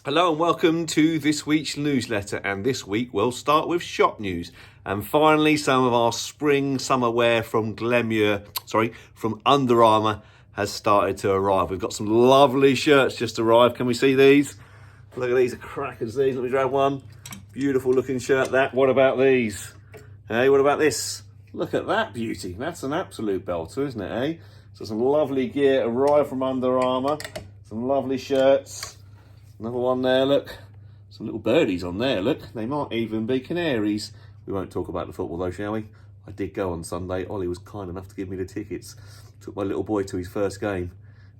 Hello and welcome to this week's newsletter, and this week we'll start with shop news. And finally, some of our spring summer wear from from Under Armour has started to arrive. We've got some lovely shirts just arrived. Can we see these? Look at these, are crackers these. Let me grab one. Beautiful looking shirt that. What about these? Hey, what about this? Look at that beauty. That's an absolute belter, isn't it, eh? So some lovely gear arrived from Under Armour. Some lovely shirts. Another one there, look. Some little birdies on there, look. They might even be canaries. We won't talk about the football though, shall we? I did go on Sunday. Ollie was kind enough to give me the tickets. Took my little boy to his first game.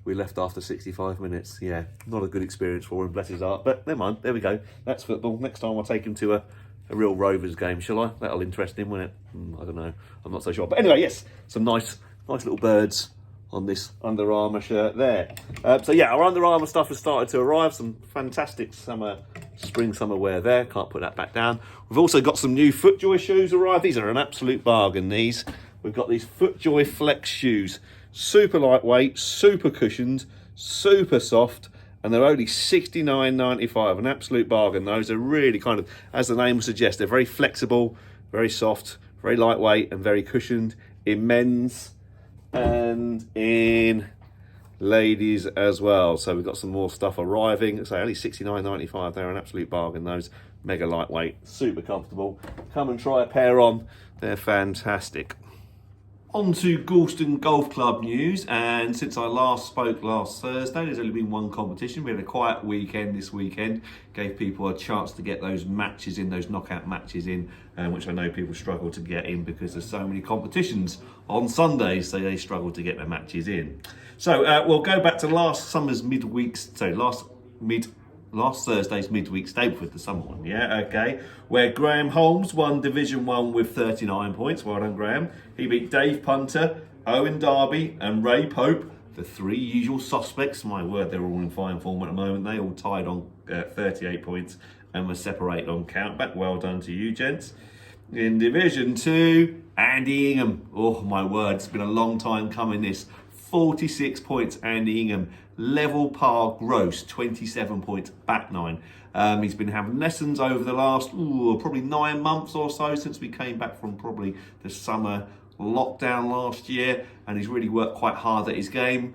We left after 65 minutes. Yeah, not a good experience for him, bless his heart. But never mind, there we go. That's football. Next time I'll take him to a real Rovers game, shall I? That'll interest him, won't it? I don't know. I'm not so sure. But anyway, yes, some nice little birds on this Under Armour shirt there. So yeah, our Under Armour stuff has started to arrive. Some fantastic spring summer wear there. Can't put that back down. We've also got some new FootJoy shoes arrived. These are an absolute bargain, these. We've got these FootJoy Flex shoes. Super lightweight, super cushioned, super soft, and they're only $69.95. An absolute bargain, those. Are really kind of, as the name would suggest, they're very flexible, very soft, very lightweight, and very cushioned in men's and in ladies as well. So we've got some more stuff arriving. So only $69.95. They're an absolute bargain, those. Mega lightweight, super comfortable. Come and try a pair on. They're fantastic. On to Galston Golf Club news, and since I last spoke last Thursday, there's only been one competition. We had a quiet weekend this weekend, gave people a chance to get those matches in, those knockout matches in, which I know people struggle to get in because there's so many competitions on Sundays, so they struggle to get their matches in. So we'll go back to last Thursday's midweek stable with the summer one, yeah, okay, where Graham Holmes won Division 1 with 39 points. Well done, Graham. He beat Dave Punter, Owen Darby and Ray Pope, the three usual suspects. My word, they're all in fine form at the moment. They all tied on 38 points and were separated on countback. Well done to you, gents. In Division 2, Andy Ingham. Oh, my word, it's been a long time coming, this. 46 points, Andy Ingham. Level par gross, 27 points, back nine. He's been having lessons over the last probably 9 months or so, since we came back from probably the summer lockdown last year, and he's really worked quite hard at his game.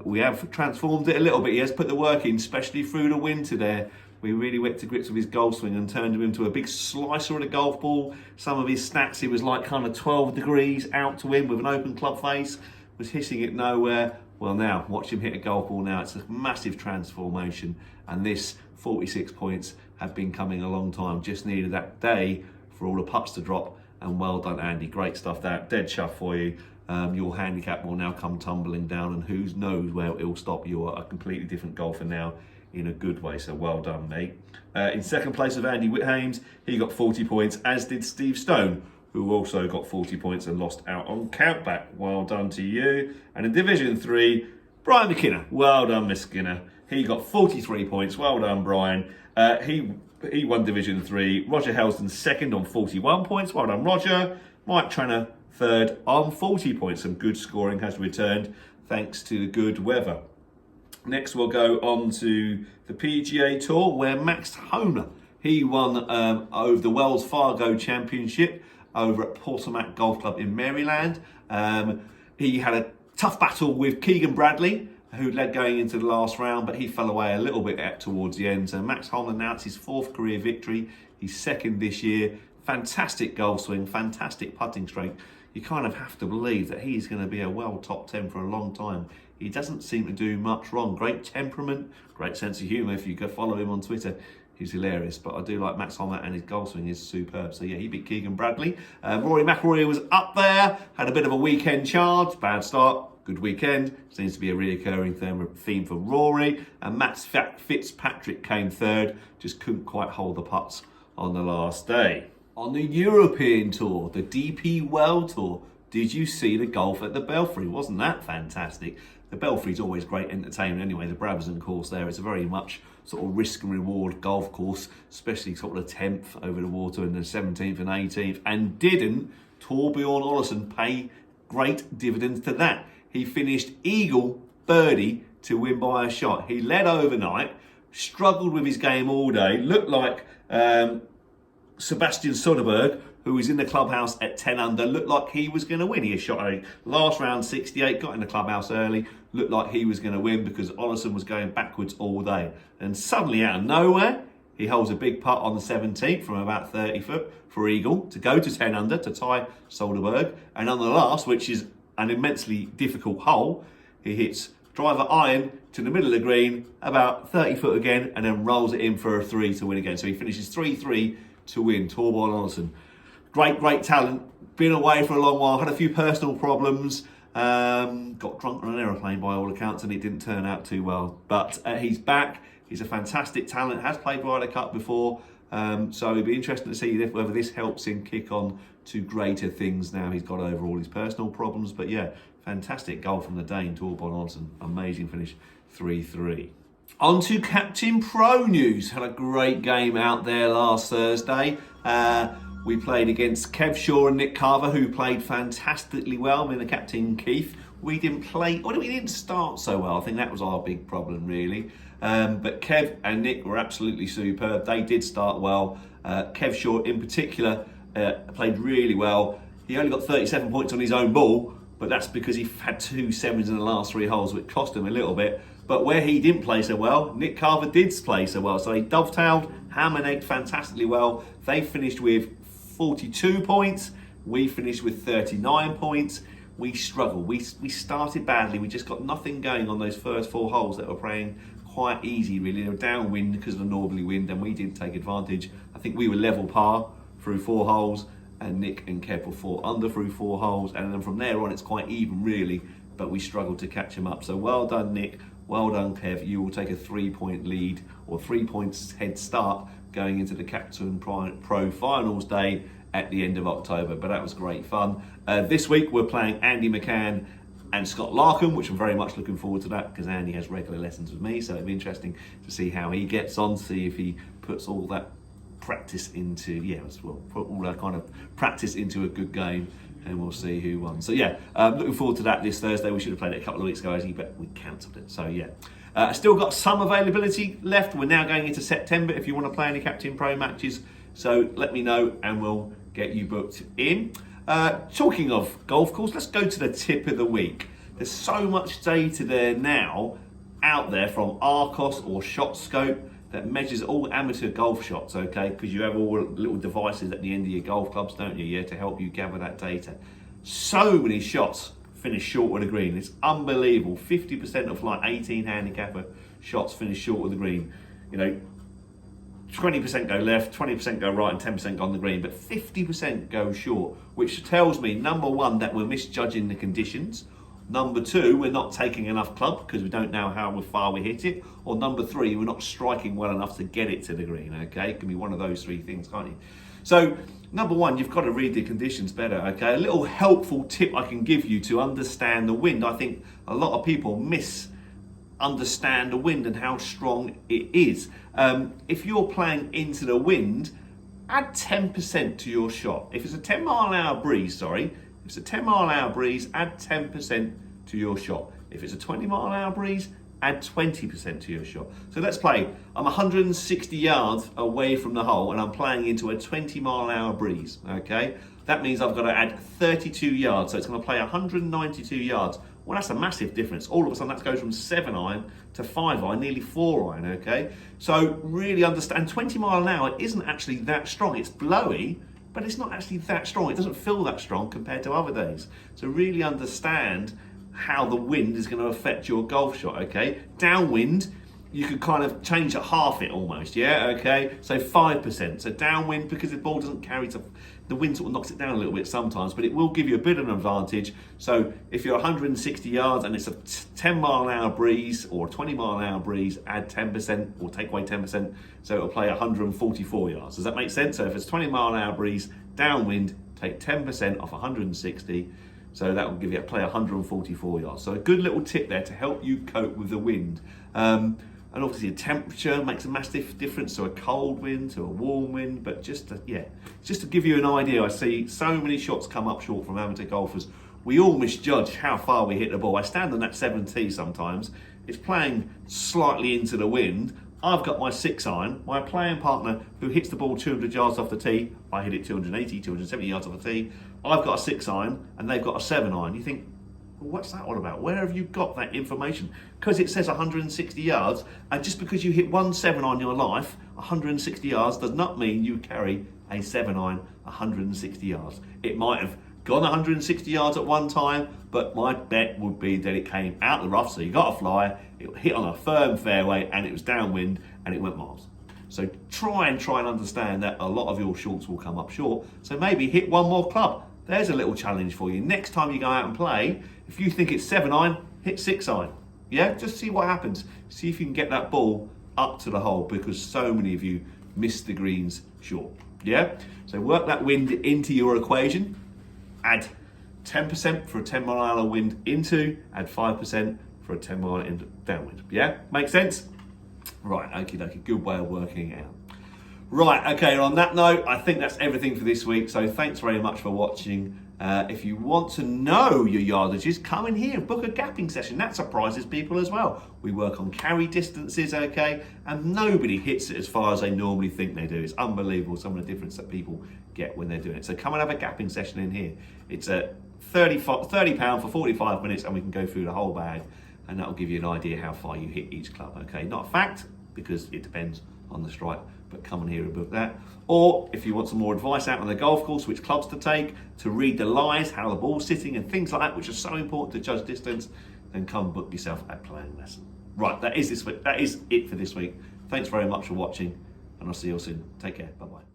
We have transformed it a little bit. He has put the work in, especially through the winter there. We really went to grips with his golf swing and turned him into a big slicer of the golf ball. Some of his stats, he was like kind of 12 degrees out to win with an open club face, was hitting it nowhere. Well, now, watch him hit a golf ball now. It's a massive transformation. And this 46 points have been coming a long time. Just needed that day for all the putts to drop. And well done, Andy. Great stuff there. Dead chuff for you. Your handicap will now come tumbling down, and who knows where it will stop. You are a completely different golfer now in a good way. So well done, mate. In second place of Andy Whithames, he got 40 points, as did Steve Stone, who also got 40 points and lost out on countback. Well done to you. And in Division 3, Brian McKenna. Well done, Miss Skinner. He got 43 points. Well done, Brian. He won Division 3. Roger Helston second on 41 points. Well done, Roger. Mike Tranner third on 40 points. Some good scoring has returned thanks to the good weather. Next, we'll go on to the PGA Tour, where Max Homer, he won over the Wells Fargo Championship over at Portsmouth Golf Club in Maryland. He had a tough battle with Keegan Bradley, who led going into the last round, but he fell away a little bit towards the end. So Max Homer announced his 4th career victory. He's 2nd this year. Fantastic golf swing, fantastic putting strength. You kind of have to believe that he's going to be a well top 10 for a long time. He doesn't seem to do much wrong. Great temperament, great sense of humour. If you go follow him on Twitter, he's hilarious. But I do like Max Homer, and his golf swing is superb. So yeah, he beat Keegan Bradley. Rory McIlroy was up there, had a bit of a weekend charge. Bad start, good weekend. Seems to be a reoccurring theme for Rory. And Matt Fitzpatrick came 3rd. Just couldn't quite hold the putts on the last day. On the European Tour, the DP World Tour, did you see the golf at the Belfry? Wasn't that fantastic? The Belfry's always great entertainment anyway. The Brabazon course there, it's a very much sort of risk and reward golf course, especially sort of the 10th over the water and the 17th and 18th. And didn't Torbjorn Olesen pay great dividends to that? He finished eagle birdie to win by a shot. He led overnight, struggled with his game all day. Looked like Sebastian Soderberg, who was in the clubhouse at 10 under, looked like he was going to win. He shot a last round 68, got in the clubhouse early, looked like he was going to win because Ollison was going backwards all day. And suddenly, out of nowhere, he holds a big putt on the 17th from about 30 foot for eagle to go to 10 under to tie Soderberg. And on the last, which is an immensely difficult hole, he hits driver iron to the middle of the green, about 30 foot again, and then rolls it in for a 3 to win again. So he finishes 3-3 to win, Torbjørn Olesen. Great talent, been away for a long while, had a few personal problems, got drunk on an aeroplane by all accounts, and it didn't turn out too well. But he's back, he's a fantastic talent, has played Ryder Cup before, so it'd be interesting to see whether this helps him kick on to greater things now he's got over all his personal problems. But yeah, fantastic goal from the Dane, Torbjørn Olesen, amazing finish, 3-3. On to Captain Pro news. Had a great game out there last Thursday. We played against Kev Shaw and Nick Carver, who played fantastically well. I mean, the captain Keith. We didn't start so well. I think that was our big problem, really. But Kev and Nick were absolutely superb. They did start well. Kev Shaw, in particular, played really well. He only got 37 points on his own ball, but that's because he had 2 sevens in the last 3 holes, which cost him a little bit. But where he didn't play so well, Nick Carver did play so well. So they dovetailed, ham and egg fantastically well. They finished with 42 points. We finished with 39 points. We struggled. We started badly. We just got nothing going on those first 4 holes that were playing quite easy, really. They were downwind because of the northerly wind, and we didn't take advantage. I think we were level par through 4 holes, and Nick and Kev were 4 under through 4 holes. And then from there on, it's quite even, really. But we struggled to catch him up. So well done, Nick. Well done, Kev. You will take a 3-point lead, or 3 points head start, going into the Captain Pro Finals day at the end of October. But that was great fun. This week we're playing Andy McCann and Scott Larkham, which I'm very much looking forward to that, because Andy has regular lessons with me, so it'll be interesting to see how he gets on, see if he puts all that practice into, put all that kind of practice into a good game, and we'll see who won. So yeah, looking forward to that this Thursday. We should have played it a couple of weeks ago, but we cancelled it. So yeah, still got some availability left. We're now going into September if you want to play any Captain Pro matches. So let me know and we'll get you booked in. Talking of golf course, let's go to the tip of the week. There's so much data there now out there from Arcos or ShotScope that measures all amateur golf shots, okay? Because you have all little devices at the end of your golf clubs, don't you? Yeah, to help you gather that data. So many shots finish short of the green. It's unbelievable. 50% of like 18 handicapper shots finish short of the green. 20% go left, 20% go right, and 10% go on the green, but 50% go short, which tells me, number one, that we're misjudging the conditions. Number two, we're not taking enough club because we don't know how far we hit it. Or number three, we're not striking well enough to get it to the green, okay? It can be one of those 3 things, can't you? So, number one, you've got to read the conditions better, okay? A little helpful tip I can give you to understand the wind. I think a lot of people misunderstand the wind and how strong it is. If you're playing into the wind, add 10% to your shot. If it's a 10 mile an hour breeze, if it's a 10 mile an hour breeze, add 10% to your shot. If it's a 20 mile an hour breeze, add 20% to your shot. So let's play. I'm 160 yards away from the hole and I'm playing into a 20 mile an hour breeze, okay? That means I've got to add 32 yards, so it's going to play 192 yards. Well, that's a massive difference. All of a sudden, that goes from 7 iron to 5 iron, nearly 4 iron, okay? So really understand, 20 mile an hour isn't actually that strong. It's blowy, but it's not actually that strong. It doesn't feel that strong compared to other days. So really understand how the wind is going to affect your golf shot, okay? Downwind, you could kind of change at half it almost, yeah, okay? So 5%. So downwind, because the ball doesn't carry to, the wind sort of knocks it down a little bit sometimes, but it will give you a bit of an advantage. So if you're 160 yards and it's a 10 mile an hour breeze or a 20 mile an hour breeze, add 10% or take away 10%, so it'll play 144 yards. Does that make sense? So if it's 20 mile an hour breeze, downwind, take 10% off 160, so that will give you a play 144 yards. So a good little tip there to help you cope with the wind. And obviously the temperature makes a massive difference to a cold wind, to a warm wind, but just to give you an idea, I see so many shots come up short from amateur golfers. We all misjudge how far we hit the ball. I stand on that 7T sometimes. It's playing slightly into the wind, I've got my 6 iron, my playing partner who hits the ball 200 yards off the tee, I hit it 280, 270 yards off the tee, I've got a 6 iron and they've got a 7 iron. You think, well, what's that all about? Where have you got that information? Because it says 160 yards, and just because you hit one 7 iron in your life, 160 yards does not mean you carry a 7 iron 160 yards. It might have gone 160 yards at one time, but my bet would be that it came out the rough, so you got a flyer, it hit on a firm fairway, and it was downwind, and it went miles. So try and understand that a lot of your shorts will come up short, so maybe hit one more club. There's a little challenge for you. Next time you go out and play, if you think it's 7 iron, hit 6 iron. Yeah, just see what happens. See if you can get that ball up to the hole, because so many of you miss the greens short. Yeah, so work that wind into your equation. Add 10% for a 10-mile-an-hour wind into, add 5% for a 10-mile into downwind. Yeah, make sense? Right, okie dokie, good way of working it out. Right, okay, on that note, I think that's everything for this week. So thanks very much for watching. If you want to know your yardages, come in here and book a gapping session. That surprises people as well. We work on carry distances, okay? And nobody hits it as far as they normally think they do. It's unbelievable some of the difference that people get when they're doing it. So come and have a gapping session in here. It's a £30 for 45 minutes, and we can go through the whole bag, and that'll give you an idea how far you hit each club, okay? Not a fact, because it depends on the strike, but come and hear about that. Or if you want some more advice out on the golf course, which clubs to take, to read the lies, how the ball's sitting and things like that, which are so important to judge distance, then come book yourself a playing lesson. Right, that is it for this week. Thanks very much for watching, and I'll see you all soon. Take care, bye-bye.